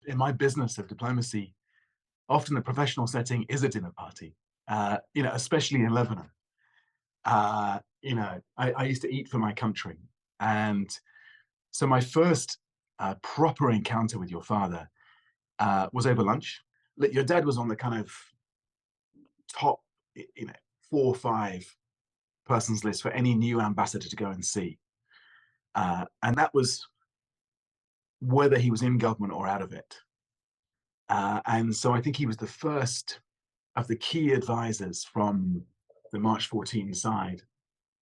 in my business of diplomacy, often the professional setting is a dinner party, especially in Lebanon. I used to eat for my country. And so my first proper encounter with your father was over lunch. Look, your dad was on the kind of top, you know, 4 or 5 persons list for any new ambassador to go and see. And that was whether he was in government or out of it. And so I think he was the first of the key advisors from the March 14 side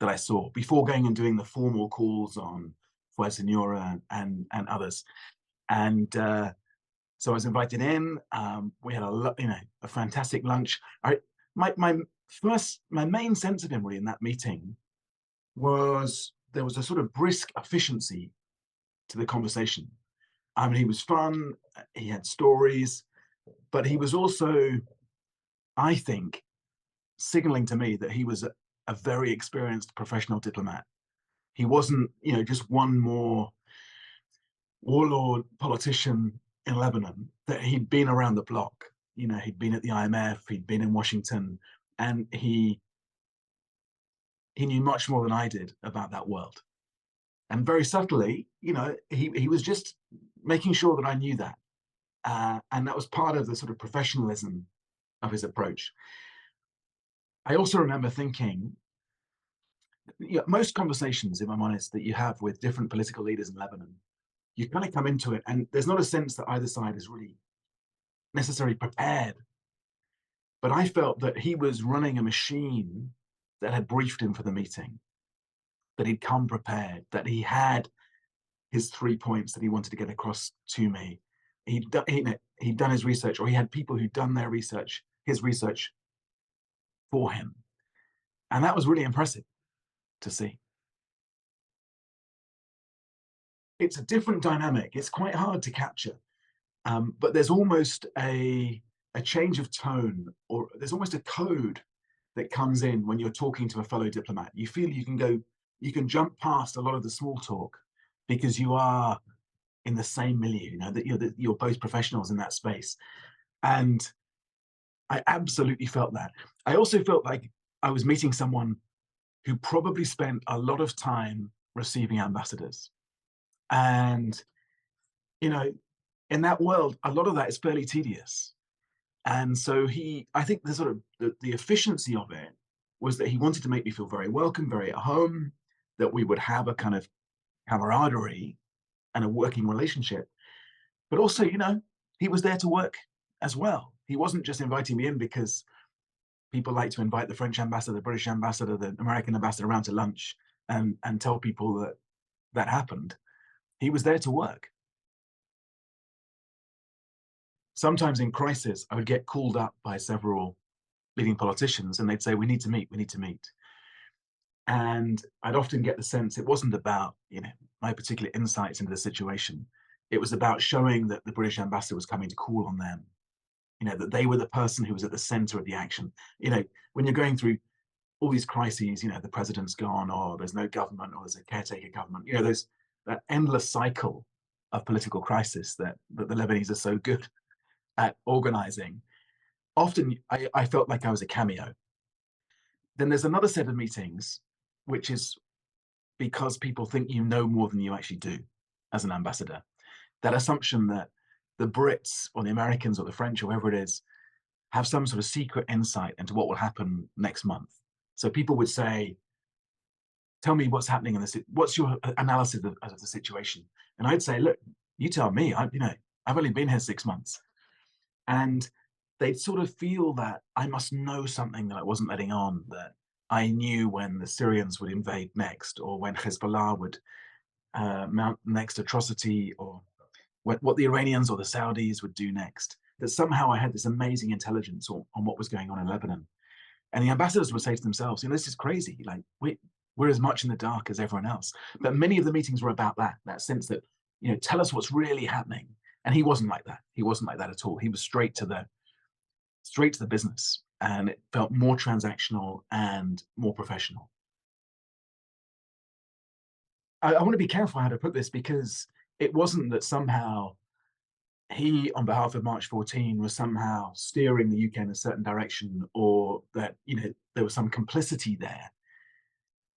that I saw before going and doing the formal calls on Fuerza and others. And so I was invited in. We had a fantastic lunch. My main sense of him really in that meeting was there was a sort of brisk efficiency to the conversation. I mean, he was fun. He had stories, but he was also, I think, signaling to me that he was a very experienced professional diplomat. He wasn't, just one more warlord politician in Lebanon, that he'd been around the block. He'd been at the IMF, he'd been in Washington, and he knew much more than I did about that world. And very subtly, he was just making sure that I knew that. And that was part of the sort of professionalism of his approach. I also remember thinking, most conversations, if I'm honest, that you have with different political leaders in Lebanon, you kind of come into it and there's not a sense that either side is really necessarily prepared. But I felt that he was running a machine that had briefed him for the meeting, that he'd come prepared, that he had his 3 points that he wanted to get across to me. He'd done his research, or he had people who'd done his research for him. And that was really impressive to see. It's a different dynamic. It's quite hard to capture. But there's almost a change of tone, or there's almost a code that comes in when you're talking to a fellow diplomat. You feel you can jump past a lot of the small talk because you are in the same milieu, that you're both professionals in that space. And I absolutely felt that. I also felt like I was meeting someone who probably spent a lot of time receiving ambassadors. And, in that world, a lot of that is fairly tedious. And so I think the sort of the efficiency of it was that he wanted to make me feel very welcome, very at home, that we would have a kind of camaraderie and a working relationship. But also, he was there to work as well. He wasn't just inviting me in because people like to invite the French ambassador, the British ambassador, the American ambassador around to lunch and tell people that happened. He was there to work. Sometimes in crisis, I would get called up by several leading politicians and they'd say, we need to meet. And I'd often get the sense it wasn't about, my particular insights into the situation. It was about showing that the British ambassador was coming to call on them, that they were the person who was at the center of the action. When you're going through all these crises, the president's gone, or there's no government, or there's a caretaker government, there's that endless cycle of political crisis that the Lebanese are so good at organizing. Often I felt like I was a cameo. Then there's another set of meetings, which is because people think you know more than you actually do as an ambassador. That assumption that the Brits or the Americans or the French or whoever it is have some sort of secret insight into what will happen next month. So people would say, tell me what's happening in this, what's your analysis of the situation? And I'd say, look, you tell me, I've only been here 6 months. And they'd sort of feel that I must know something that I wasn't letting on, that I knew when the Syrians would invade next, or when Hezbollah would mount the next atrocity, or what the Iranians or the Saudis would do next. That somehow I had this amazing intelligence on what was going on in Lebanon. And the ambassadors would say to themselves, this is crazy. Like, we're as much in the dark as everyone else. But many of the meetings were about that sense that, tell us what's really happening. And he wasn't like that. He wasn't like that at all. He was straight to the business, and it felt more transactional and more professional. I want to be careful how to put this, because it wasn't that somehow he, on behalf of March 14, was somehow steering the UK in a certain direction, or that, there was some complicity there.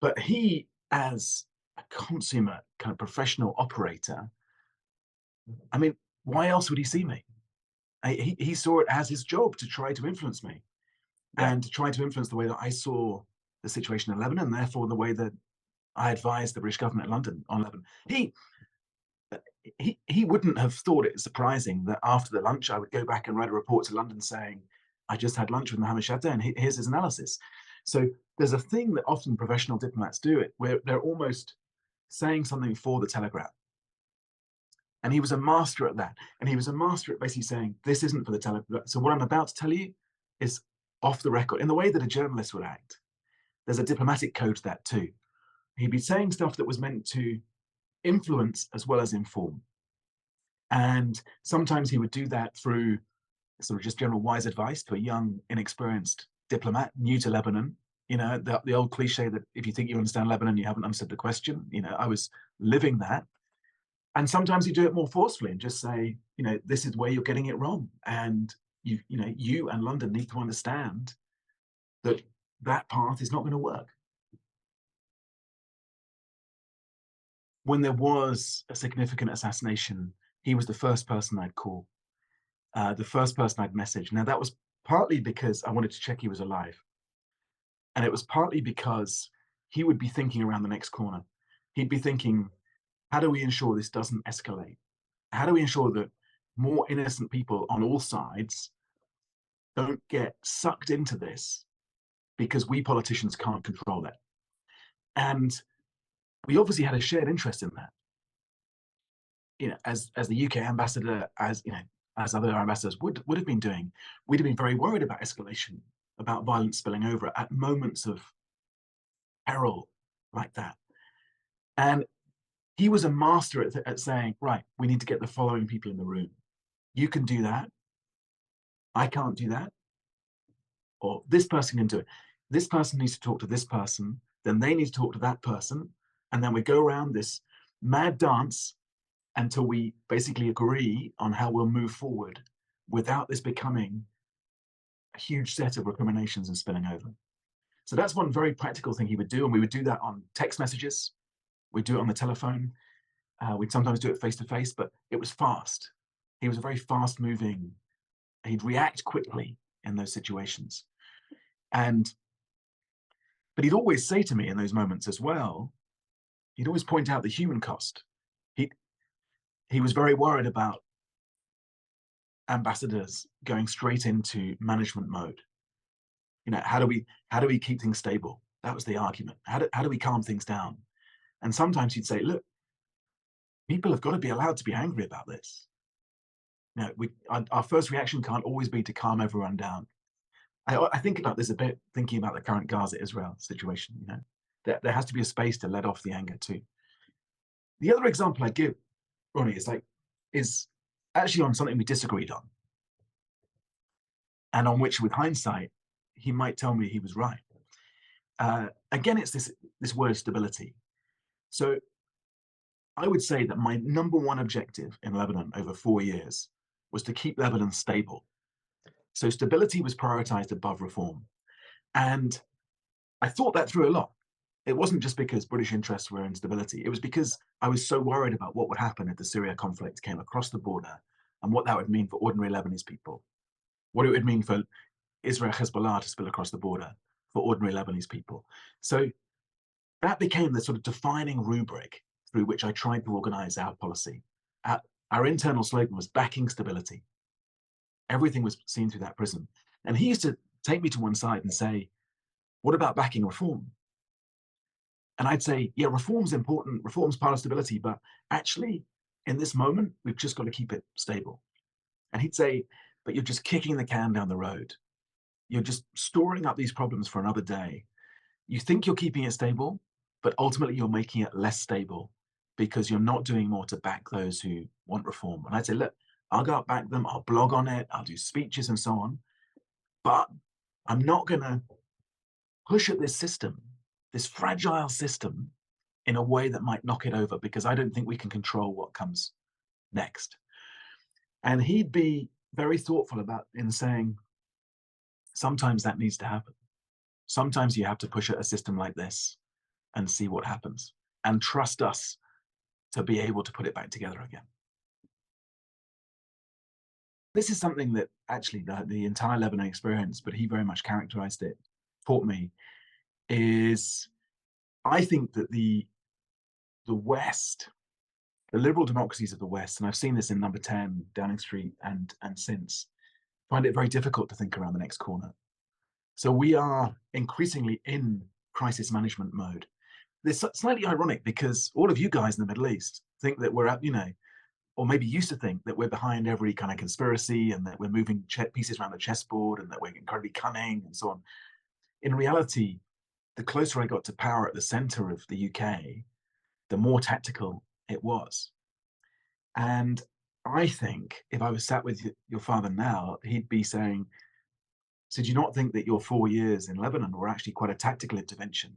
But he, as a consummate kind of professional operator, I mean, why else would he see me? He saw it as his job to try to influence me, Yeah. and to try to influence the way that I saw the situation in Lebanon, and therefore the way that I advised the British government in London on Lebanon. He wouldn't have thought it surprising that after the lunch I would go back and write a report to London saying, I just had lunch with Mohamad Chatah and here's his analysis. So there's a thing that often professional diplomats do it, where they're almost saying something for the Telegraph. And he was a master at that. And he was a master at basically saying, this isn't for the Telegraph. So what I'm about to tell you is off the record, in the way that a journalist would act. There's a diplomatic code to that too. He'd be saying stuff that was meant to influence as well as inform. And sometimes he would do that through sort of just general wise advice to a young, inexperienced diplomat new to Lebanon. The old cliche that if you think you understand Lebanon, you haven't understood the question. I was living that. And sometimes you do it more forcefully and just say, this is where you're getting it wrong. And you and London need to understand that that path is not going to work. When there was a significant assassination, he was the first person I'd call, the first person I'd message. Now, that was partly because I wanted to check he was alive. And it was partly because he would be thinking around the next corner. He'd be thinking, how do we ensure this doesn't escalate? How do we ensure that more innocent people on all sides don't get sucked into this because we politicians can't control it? And we obviously had a shared interest in that. As the UK ambassador, as other ambassadors would have been doing, we'd have been very worried about escalation, about violence spilling over at moments of peril like that. And he was a master at saying, right, we need to get the following people in the room. You can do that. I can't do that. Or this person can do it. This person needs to talk to this person. Then they need to talk to that person. And then we go around this mad dance until we basically agree on how we'll move forward without this becoming a huge set of recriminations and spilling over. So that's one very practical thing he would do. And we would do that on text messages. We'd do it on the telephone. We'd sometimes do it face to face, but it was fast. He was a very fast moving, he'd react quickly in those situations. But he'd always say to me in those moments as well, he'd always point out the human cost. He was very worried about ambassadors going straight into management mode. How do we keep things stable? That was the argument. How do we calm things down? And sometimes he'd say, look, people have got to be allowed to be angry about this. Our first reaction can't always be to calm everyone down. I think about this a bit, thinking about the current Gaza-Israel situation. There has to be a space to let off the anger too. The other example I give, Ronnie, is actually on something we disagreed on, and on which, with hindsight, he might tell me he was right. Again, it's this word stability. So I would say that my number one objective in Lebanon over 4 years was to keep Lebanon stable. So stability was prioritized above reform. And I thought that through a lot. It wasn't just because British interests were in stability. It was because I was so worried about what would happen if the Syria conflict came across the border, and what that would mean for ordinary Lebanese people, what it would mean for Israel Hezbollah to spill across the border for ordinary Lebanese people. So that became the sort of defining rubric through which I tried to organize our policy. Our internal slogan was backing stability. Everything was seen through that prism. And he used to take me to one side and say, what about backing reform? And I'd say, yeah, reform's important. Reform's part of stability. But actually, in this moment, we've just got to keep it stable. And he'd say, but you're just kicking the can down the road. You're just storing up these problems for another day. You think you're keeping it stable, but ultimately you're making it less stable because you're not doing more to back those who want reform. And I'd say, look, I'll go out back them, I'll blog on it, I'll do speeches and so on, but I'm not going to push at this system, this fragile system, in a way that might knock it over, because I don't think we can control what comes next. And he'd be very thoughtful about in saying, sometimes that needs to happen. Sometimes you have to push at a system like this and see what happens and trust us to be able to put it back together again. This is something that actually the entire Lebanon experience, but he very much characterized it, taught me, is I think that the West, the liberal democracies of the West, and I've seen this in Number 10, Downing Street, and since, find it very difficult to think around the next corner. So we are increasingly in crisis management mode. It's slightly ironic because all of you guys in the Middle East think that we're at, or maybe used to think that we're behind every kind of conspiracy and that we're moving pieces around the chessboard and that we're incredibly cunning and so on. In reality, the closer I got to power at the center of the UK, the more tactical it was. And I think if I was sat with your father now, he'd be saying, so do you not think that your 4 years in Lebanon were actually quite a tactical intervention,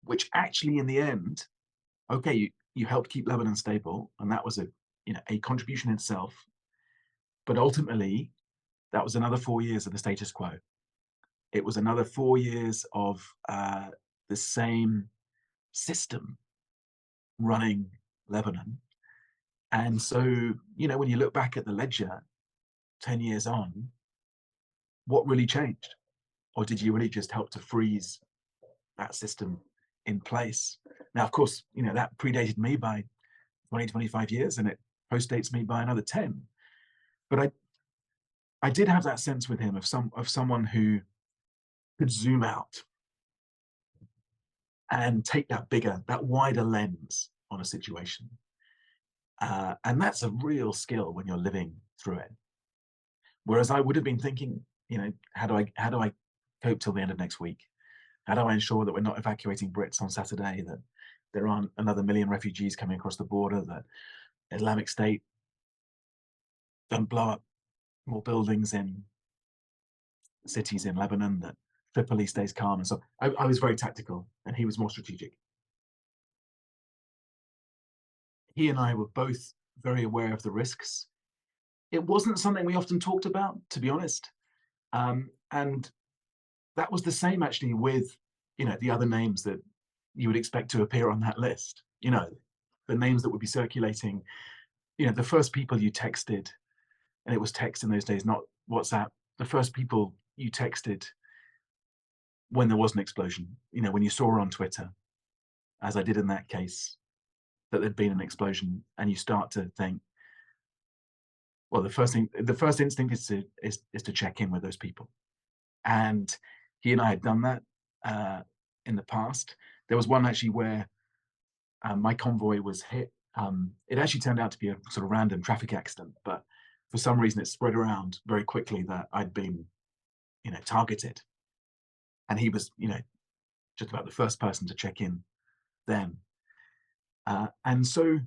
which actually in the end, okay, you helped keep Lebanon stable, and that was a contribution in itself, but ultimately that was another 4 years of the status quo. It was another 4 years of the same system running Lebanon. And so, when you look back at the ledger 10 years on, what really changed? Or did you really just help to freeze that system in place? Now, of course, that predated me by 20, 25 years, and it postdates me by another 10. But I did have that sense with him of someone who could zoom out and take that wider lens on a situation. And that's a real skill when you're living through it. Whereas I would have been thinking, how do I cope till the end of next week? How do I ensure that we're not evacuating Brits on Saturday, that there aren't another million refugees coming across the border, that Islamic State don't blow up more buildings in cities in Lebanon, that Tripoli stays calm. And so I was very tactical and he was more strategic. He and I were both very aware of the risks. It wasn't something we often talked about, to be honest. And that was the same actually with, the other names that you would expect to appear on that list. The names that would be circulating, the first people you texted, and it was text in those days, not WhatsApp, the first people you texted when there was an explosion, when you saw on Twitter, as I did in that case, that there'd been an explosion, and you start to think, well, the first instinct is to check in with those people. And he and I had done that in the past. There was one actually where my convoy was hit. It actually turned out to be a sort of random traffic accident, but for some reason it spread around very quickly that I'd been, targeted. And he was, just about the first person to check in then. And so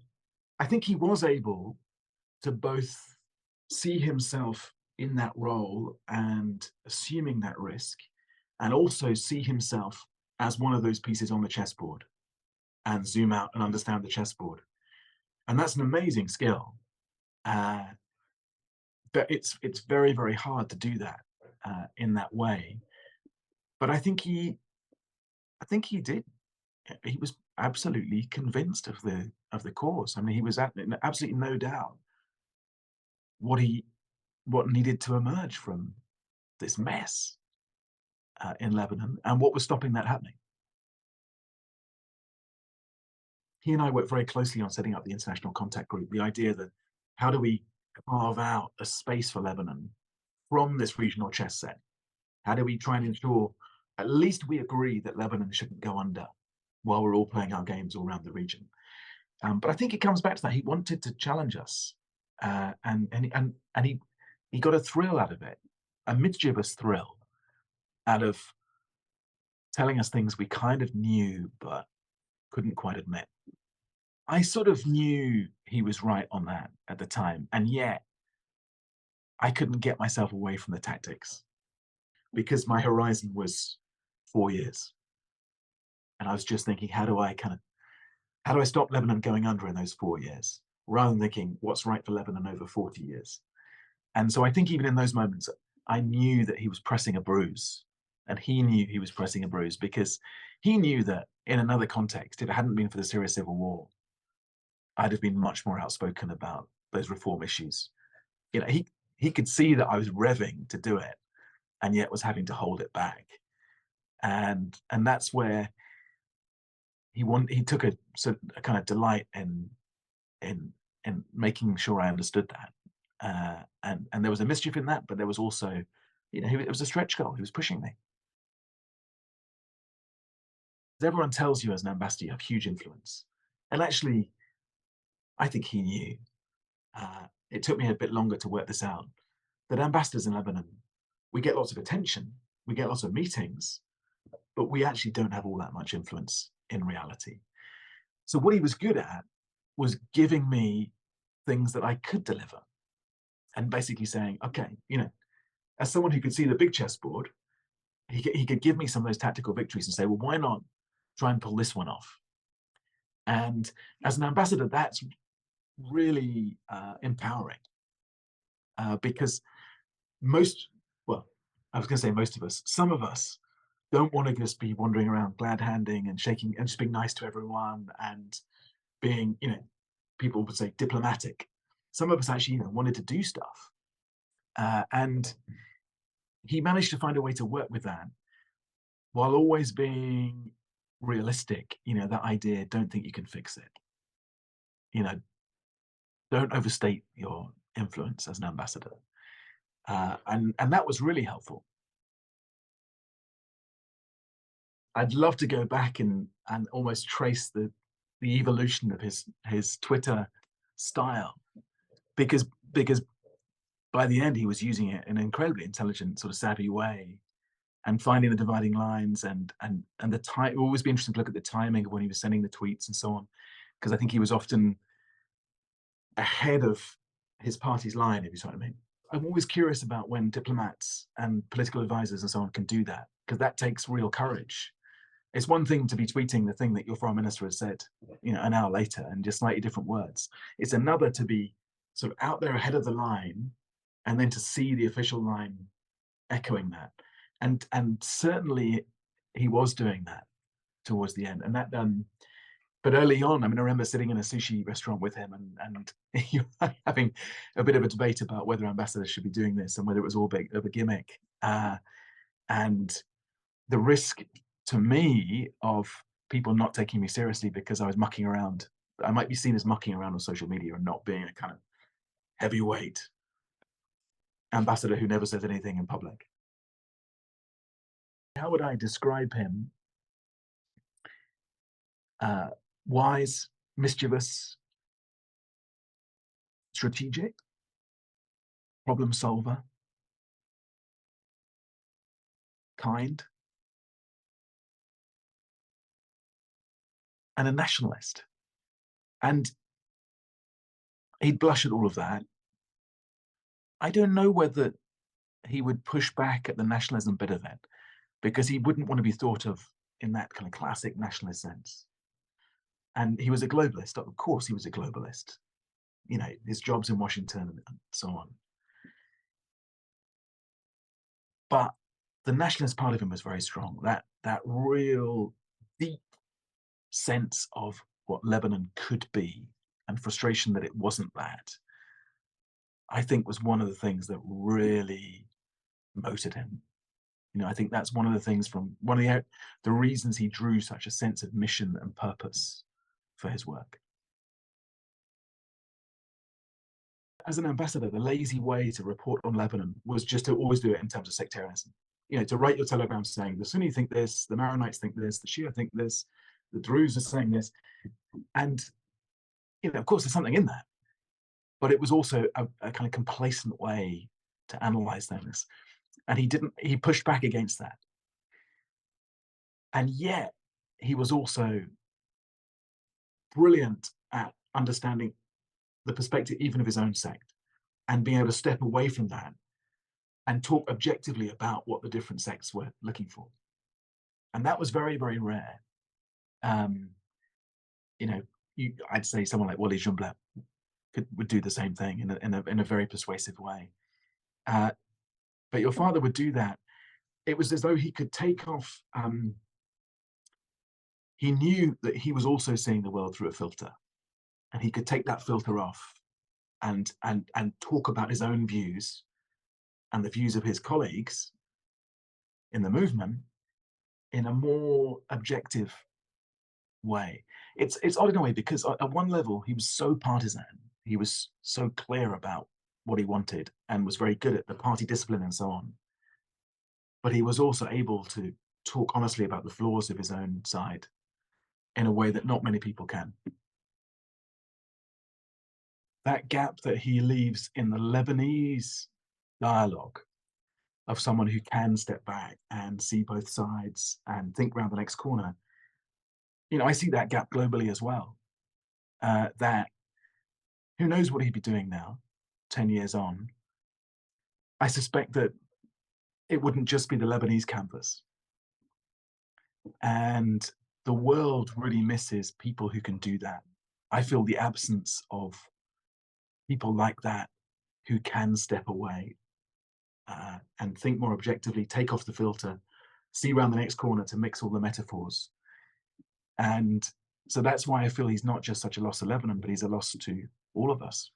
I think he was able to both see himself in that role and assuming that risk, and also see himself as one of those pieces on the chessboard and zoom out and understand the chessboard. And that's an amazing skill. But it's very, very hard to do that in that way. But I think he did. He was absolutely convinced of the cause. I mean, he was absolutely no doubt what needed to emerge from this mess in Lebanon and what was stopping that happening. He and I worked very closely on setting up the international contact group. The idea that how do we carve out a space for Lebanon from this regional chess set? How do we try and ensure at least we agree that Lebanon shouldn't go under while we're all playing our games all around the region? But I think it comes back to that. He wanted to challenge us, and he got a thrill out of it, a mischievous thrill out of telling us things we kind of knew but couldn't quite admit. I sort of knew he was right on that at the time, and yet I couldn't get myself away from the tactics because my horizon was 4 years. And I was just thinking, how do I stop Lebanon going under in those 4 years? rather than thinking what's right for Lebanon over 40 years. And so I think even in those moments, I knew that he was pressing a bruise, and he knew he was pressing a bruise because he knew that in another context, if it hadn't been for the Syria civil war, I'd have been much more outspoken about those reform issues. You know, he could see that I was revving to do it, and yet was having to hold it back. And that's where he took a kind of delight in in making sure I understood that. And there was a mischief in that, but there was also, you know, it was a stretch goal. He was pushing me. Everyone tells you as an ambassador you have huge influence, and actually, I think he knew. It took me a bit longer to work this out. That ambassadors in Lebanon, we get lots of attention, we get lots of meetings, but we actually don't have all that much influence in reality. So what he was good at was giving me things that I could deliver, and basically saying, okay, you know, as someone who could see the big chessboard, he could give me some of those tactical victories and say, well, why not try and pull this one off? And as an ambassador, that's really empowering because most, well, I was going to say most of us, some of us don't want to just be wandering around glad handing and shaking and just being nice to everyone and being, you know, people would say diplomatic. Some of us actually, you know, wanted to do stuff. And he managed to find a way to work with that while always being realistic. You know, that idea, don't think you can fix it. You know, don't overstate your influence as an ambassador. And that was really helpful. I'd love to go back and almost trace the evolution of his Twitter style because by the end he was using it in an incredibly intelligent, sort of savvy way, and finding the dividing lines and the time. It would always be interesting to look at the timing of when he was sending the tweets and so on, because I think he was often ahead of his party's line, if you see what I mean. I'm always curious about when diplomats and political advisors and so on can do that, because that takes real courage. It's one thing to be tweeting the thing that your foreign minister has said, you know, an hour later and just slightly different words. It's another to be sort of out there ahead of the line, and then to see the official line echoing that. And certainly he was doing that towards the end. And that but early on, I mean, I remember sitting in a sushi restaurant with him and having a bit of a debate about whether ambassadors should be doing this and whether it was all big of a gimmick. And the risk to me of people not taking me seriously because I was mucking around. I might be seen as mucking around on social media and not being a kind of heavyweight ambassador who never says anything in public. How would I describe him? Wise, mischievous, strategic, problem solver, kind, and a nationalist. And he'd blush at all of that. I don't know whether he would push back at the nationalism bit of it, because he wouldn't want to be thought of in that kind of classic nationalist sense. And he was a globalist. Of course, he was a globalist. You know, his jobs in Washington and so on. But the nationalist part of him was very strong. That real deep sense of what Lebanon could be and frustration that it wasn't that, I think was one of the things that really motivated him. You know, I think that's one of the things from one of the reasons he drew such a sense of mission and purpose for his work. As an ambassador, the lazy way to report on Lebanon was just to always do it in terms of sectarianism. You know, to write your telegram saying the Sunni think this, the Maronites think this, the Shia think this, the Druze are saying this. And, you know, of course, there's something in that. But it was also a kind of complacent way to analyze things. And he pushed back against that. And yet, he was also brilliant at understanding the perspective even of his own sect and being able to step away from that and talk objectively about what the different sects were looking for. And that was very, very rare. You know, I'd say someone like Wally Jumblat would do the same thing in a very persuasive way. Uh, but your father would do that. It was as though he could take off. He knew that he was also seeing the world through a filter, and he could take that filter off and talk about his own views and the views of his colleagues in the movement in a more objective way. It's odd in a way because at one level he was so partisan, he was so clear about what he wanted and was very good at the party discipline and so on. But he was also able to talk honestly about the flaws of his own side in a way that not many people can. That gap that he leaves in the Lebanese dialogue of someone who can step back and see both sides and think around the next corner. I see that gap globally as well. That who knows what he'd be doing now, 10 years on. I suspect that it wouldn't just be the Lebanese canvas. And the world really misses people who can do that. I feel the absence of people like that who can step away and think more objectively, take off the filter, see around the next corner to mix all the metaphors. And so that's why I feel he's not just such a loss to Lebanon, but he's a loss to all of us.